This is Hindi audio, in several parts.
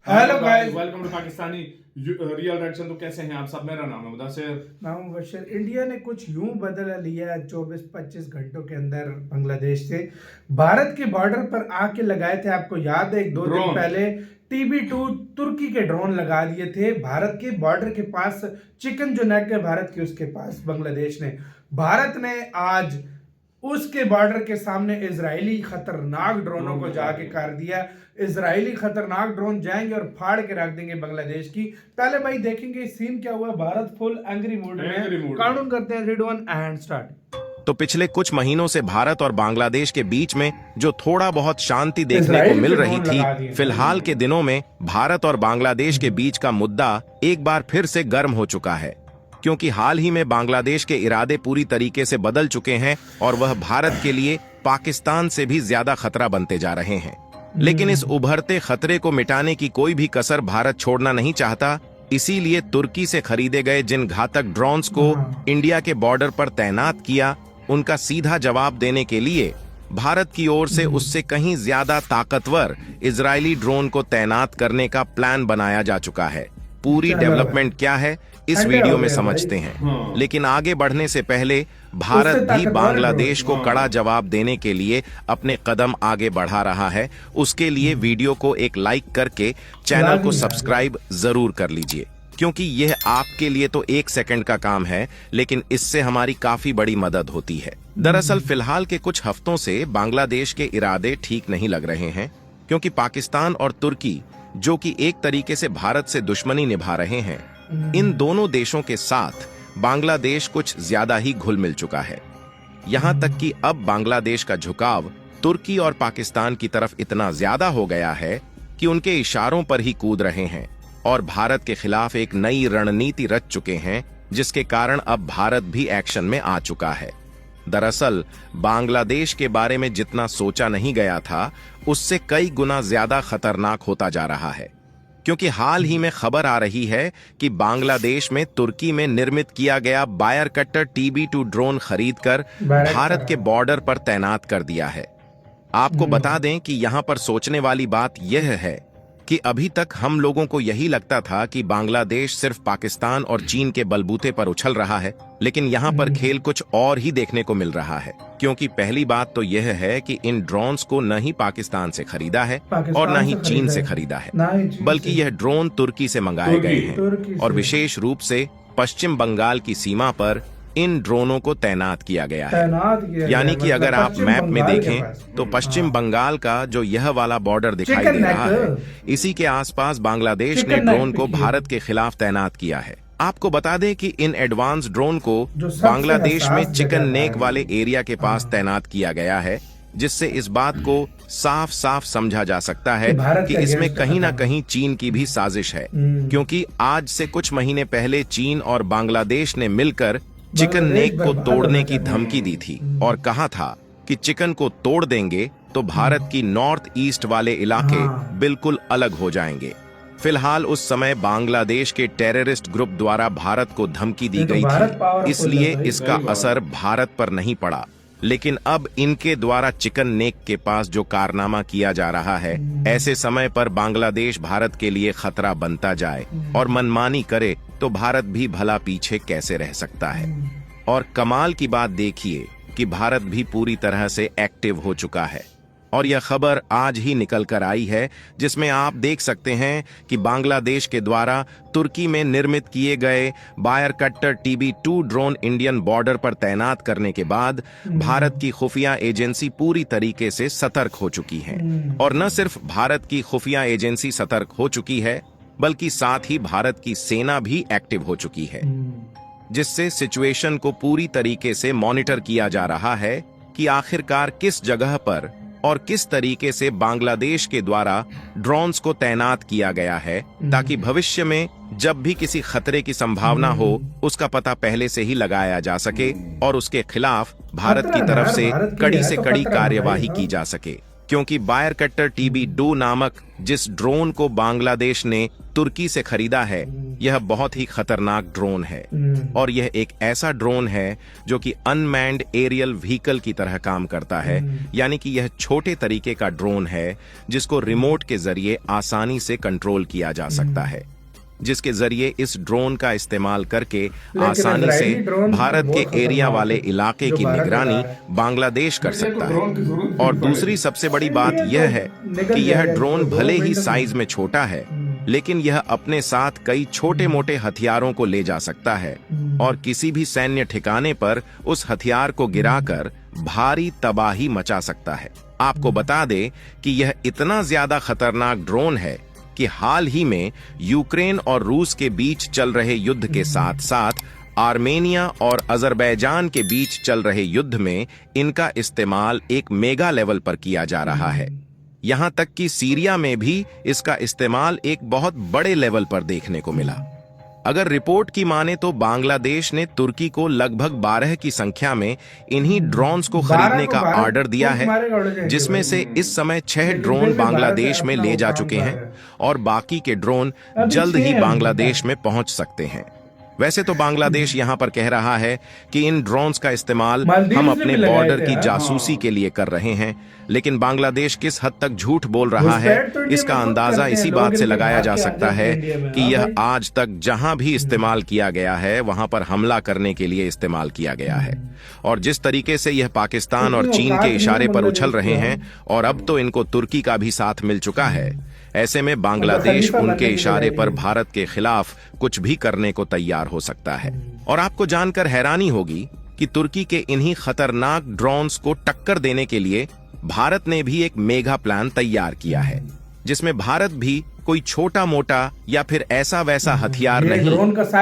Hello guys, welcome to Pakistani real reaction. तो कैसे हैं आप सब? मेरा नाम है मुदस्सिर। नाम मुबशर। इंडिया ने कुछ यूं बदला लिया 24-25 घंटों के अंदर बांग्लादेश से। भारत के बॉर्डर पर आके लगाए थे, आपको याद है, 1-2 दिन पहले TB2 तुर्की के ड्रोन लगा दिए थे भारत के बॉर्डर के पास। चिकन जो नेक है भारत की, उसके पास बांग्लादेश ने। भारत ने आज उसके बॉर्डर के सामने इजरायली खतरनाक ड्रोनों को जाके कर दिया। इजरायली खतरनाक ड्रोन जाएंगे और फाड़ के रख देंगे बांग्लादेश की। पहले भाई देखेंगे सीन क्या हुआ। भारत फुल एंग्री मूड में। काउंट करते हैं 3 2 1 एंड स्टार्ट। तो पिछले कुछ महीनों से भारत और बांग्लादेश के बीच में जो थोड़ा बहुत शांति देखने को मिल रही थी, फिलहाल के दिनों में भारत और बांग्लादेश के बीच का मुद्दा एक बार फिर से गर्म हो चुका है, क्योंकि हाल ही में बांग्लादेश के इरादे पूरी तरीके से बदल चुके हैं और वह भारत के लिए पाकिस्तान से भी ज्यादा खतरा बनते जा रहे हैं। लेकिन इस उभरते खतरे को मिटाने की कोई भी कसर भारत छोड़ना नहीं चाहता। इसीलिए तुर्की से खरीदे गए जिन घातक ड्रोन्स को इंडिया के बॉर्डर पर तैनात किया, उनका सीधा जवाब देने के लिए भारत की ओर से उससे कहीं ज्यादा ताकतवर इजरायली ड्रोन को तैनात करने का प्लान बनाया जा चुका है। पूरी डेवलपमेंट क्या है इस वीडियो में समझते हैं, लेकिन आगे बढ़ने से पहले भारत भी बांग्लादेश को कड़ा जवाब देने के लिए अपने कदम आगे बढ़ा रहा है। उसके लिए वीडियो को एक लाइक करके चैनल को सब्सक्राइब जरूर कर लीजिए, क्योंकि यह आपके लिए तो 1 सेकंड का काम है, लेकिन इससे हमारी काफी बड़ी मदद होती है। दरअसल फिलहाल के कुछ हफ्तों से बांग्लादेश के इरादे ठीक नहीं लग रहे हैं, क्योंकि पाकिस्तान और तुर्की, जो कि एक तरीके से भारत से दुश्मनी निभा रहे हैं, इन दोनों देशों के साथ बांग्लादेश कुछ ज्यादा ही घुल मिल चुका है। यहां तक कि अब बांग्लादेश का झुकाव तुर्की और पाकिस्तान की तरफ इतना ज्यादा हो गया है कि उनके इशारों पर ही कूद रहे हैं और भारत के खिलाफ एक नई रणनीति रच चुके हैं, जिसके कारण अब भारत भी एक्शन में आ चुका है। दरअसल बांग्लादेश के बारे में जितना सोचा नहीं गया था, उससे कई गुना ज्यादा खतरनाक होता जा रहा है, क्योंकि हाल ही में खबर आ रही है कि बांग्लादेश में तुर्की में निर्मित किया गया बायर कट्टर TB2 ड्रोन खरीदकर भारत के बॉर्डर पर तैनात कर दिया है। आपको बता दें कि यहां पर सोचने वाली बात यह है कि अभी तक हम लोगों को यही लगता था कि बांग्लादेश सिर्फ पाकिस्तान और चीन के बलबूते पर उछल रहा है, लेकिन यहाँ पर खेल कुछ और ही देखने को मिल रहा है। क्योंकि पहली बात तो यह है कि इन ड्रोन्स को न ही पाकिस्तान से खरीदा है और न ही चीन से खरीदा है, बल्कि यह ड्रोन तुर्की से मंगाए गए हैं और विशेष रूप से पश्चिम बंगाल की सीमा पर इन ड्रोनों को तैनात किया गया है। यानी कि अगर आप मैप में देखें तो पश्चिम बंगाल का जो यह वाला बॉर्डर दिखाई दे रहा है, इसी के आसपास बांग्लादेश ने ड्रोन को भारत के खिलाफ तैनात किया है। आपको बता दें कि इन एडवांस ड्रोन को बांग्लादेश में चिकन नेक वाले एरिया के पास तैनात किया गया है, जिससे इस बात को साफ साफ समझा जा सकता है कि इसमें कहीं ना कहीं चीन की भी साजिश है, क्योंकि आज से कुछ महीने पहले चीन और बांग्लादेश ने मिलकर चिकन नेक को तोड़ने की धमकी दी थी और कहा था कि चिकन को तोड़ देंगे तो भारत की नॉर्थ ईस्ट वाले इलाके बिल्कुल अलग हो जाएंगे। फिलहाल उस समय बांग्लादेश के टेररिस्ट ग्रुप द्वारा भारत को धमकी दी गई थी, इसलिए इसका असर भारत पर नहीं पड़ा। लेकिन अब इनके द्वारा चिकन नेक के पास जो कारनामा किया जा रहा है, ऐसे समय पर बांग्लादेश भारत के लिए खतरा बनता जाए और मनमानी करे तो भारत भी भला पीछे कैसे रह सकता है। और कमाल की बात देखिए कि भारत भी पूरी तरह से एक्टिव हो चुका है और यह खबर आज ही निकल कर आई है, जिसमें आप देख सकते हैं कि बांग्लादेश के द्वारा तुर्की में निर्मित किए गए बायर कट्टर TB2 ड्रोन इंडियन बॉर्डर पर तैनात करने के बाद भारत की खुफिया एजेंसी पूरी तरीके से सतर्क हो चुकी है। और न सिर्फ भारत की खुफिया एजेंसी सतर्क हो चुकी है, बल्कि साथ ही भारत की सेना भी एक्टिव हो चुकी है, जिससे सिचुएशन को पूरी तरीके से मॉनिटर किया जा रहा है कि आखिरकार किस जगह पर और किस तरीके से बांग्लादेश के द्वारा ड्रोन्स को तैनात किया गया है, ताकि भविष्य में जब भी किसी खतरे की संभावना हो, उसका पता पहले से ही लगाया जा सके और उसके खिलाफ भारत की तरफ से कड़ी से कड़ी कार्यवाही की जा सके। क्योंकि बायर कट्टर TB2 नामक जिस ड्रोन को बांग्लादेश ने तुर्की से खरीदा है, यह बहुत ही खतरनाक ड्रोन है और यह एक ऐसा ड्रोन है जो कि अनमैन्ड एरियल व्हीकल की तरह काम करता है, यानी कि यह छोटे तरीके का ड्रोन है जिसको रिमोट के जरिए आसानी से कंट्रोल किया जा सकता है, जिसके जरिए इस ड्रोन का इस्तेमाल करके आसानी से भारत के एरिया वाले इलाके की निगरानी बांग्लादेश कर सकता है। और दूसरी सबसे बड़ी बात यह है कि यह ड्रोन भले ही साइज में छोटा है, लेकिन यह अपने साथ कई छोटे मोटे हथियारों को ले जा सकता है और किसी भी सैन्य ठिकाने पर उस हथियार को गिराकर भारी तबाही मचा सकता है। आपको बता दें कि यह इतना ज्यादा खतरनाक ड्रोन है कि हाल ही में यूक्रेन और रूस के बीच चल रहे युद्ध के साथ साथ आर्मेनिया और अजरबैजान के बीच चल रहे युद्ध में इनका इस्तेमाल एक मेगा लेवल पर किया जा रहा है। यहां तक कि सीरिया में भी इसका इस्तेमाल एक बहुत बड़े लेवल पर देखने को मिला। अगर रिपोर्ट की माने तो बांग्लादेश ने तुर्की को लगभग 12 की संख्या में इन्हीं ड्रोन्स को खरीदने का ऑर्डर दिया है, जिसमें से इस समय 6 ड्रोन बांग्लादेश में ले जा चुके हैं और बाकी के ड्रोन जल्द ही बांग्लादेश में पहुंच सकते हैं। वैसे तो बांग्लादेश यहां पर कह रहा है कि इन ड्रोन्स का इस्तेमाल हम अपने बॉर्डर की जासूसी के लिए कर रहे हैं, लेकिन बांग्लादेश किस हद तक झूठ बोल रहा है इसका अंदाजा इसी बात से लगाया जा सकता है कि यह आज तक जहां भी इस्तेमाल किया गया है वहां पर हमला करने के लिए इस्तेमाल किया गया है। और जिस तरीके से यह पाकिस्तान और चीन के इशारे पर उछल रहे हैं और अब तो इनको तुर्की का भी साथ मिल चुका है, ऐसे में बांग्लादेश उनके इशारे पर भारत के खिलाफ कुछ भी करने को तैयार हो सकता है। और आपको जानकर हैरानी होगी कि तुर्की के इन्हीं खतरनाक ड्रोन्स को टक्कर देने के लिए भारत ने भी एक मेगा प्लान तैयार किया है, जिसमें भारत भी कोई छोटा मोटा या फिर ऐसा वैसा हथियार नहीं,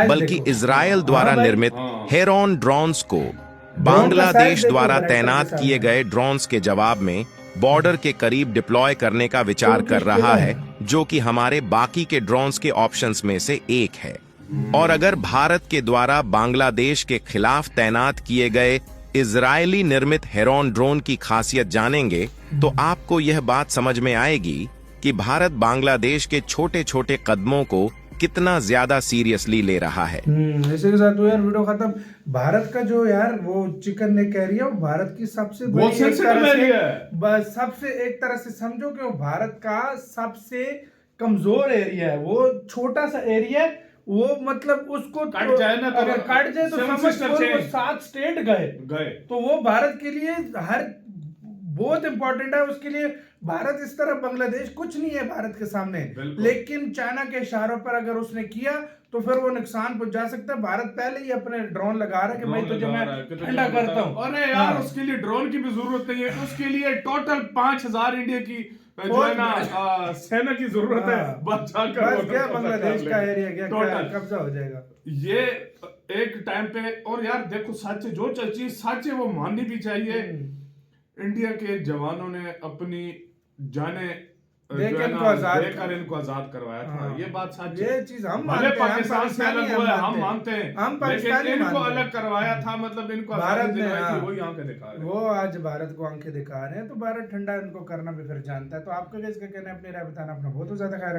बल्कि इजरायल द्वारा निर्मित हेरॉन ड्रोन्स को बांग्लादेश द्वारा तैनात किए गए ड्रोन्स के जवाब में बॉर्डर के करीब डिप्लॉय करने का विचार कर रहा है, जो कि हमारे बाकी के ड्रोन्स के ऑप्शंस में से एक है। और अगर भारत के द्वारा बांग्लादेश के खिलाफ तैनात किए गए इजरायली निर्मित हेरॉन ड्रोन की खासियत जानेंगे तो आपको यह बात समझ में आएगी कि भारत बांग्लादेश के छोटे छोटे कदमों को कितना ज्यादा सीरियसली ले रहा है। इसी के साथ तो यार वीडियो खत्म। भारत का जो यार वो चिकन नेक एरिया, वो भारत की सबसे बड़ी सबसे एक तरह से समझो कि वो भारत का सबसे कमजोर एरिया है। वो छोटा सा एरिया है, वो मतलब उसको कट जाए ना, अगर कट जाए तो समझ 7 स्टेट गए तो वो भारत के लिए हर बहुत इंपॉर्टेंट है। उसके लिए भारत इस तरह, बांग्लादेश कुछ नहीं है भारत के सामने, लेकिन चाइना के इशारों पर अगर उसने किया तो फिर वो नुकसान पहुंचा सकता है। भारत पहले ही अपने ड्रोन लगा रहा है कि भाई तुझे मैं ठंडा करता हूँ। अरे यार उसके लिए ड्रोन की भी जरूरत नहीं है, उसके लिए टोटल 5000 इंडिया की जो है ना सेना की जरूरत है। बस क्या बांग्लादेश का एरिया क्या कब्जा हो जाएगा ये एक टाइम पे। और यार देखो सच जो चीज सच है वो माननी भी चाहिए। इंडिया के जवानों ने अपनी जाने देकर इनको आजाद करवाया था। ये बात सच है। ये चीज हम भले पाकिस्तान से अलग हुआ है, हम मानते हैं, लेकिन इनको अलग करवाया था, मतलब इनको भारत ने वही आंखें दिखा रहे हैं। वो आज भारत को आंखें दिखा रहे हैं, तो भारत ठंडा इनको करना भी फिर जानता है। तो आपका इसका कहना है, अपनी राय बताना, अपना बहुत ज्यादा ख्याल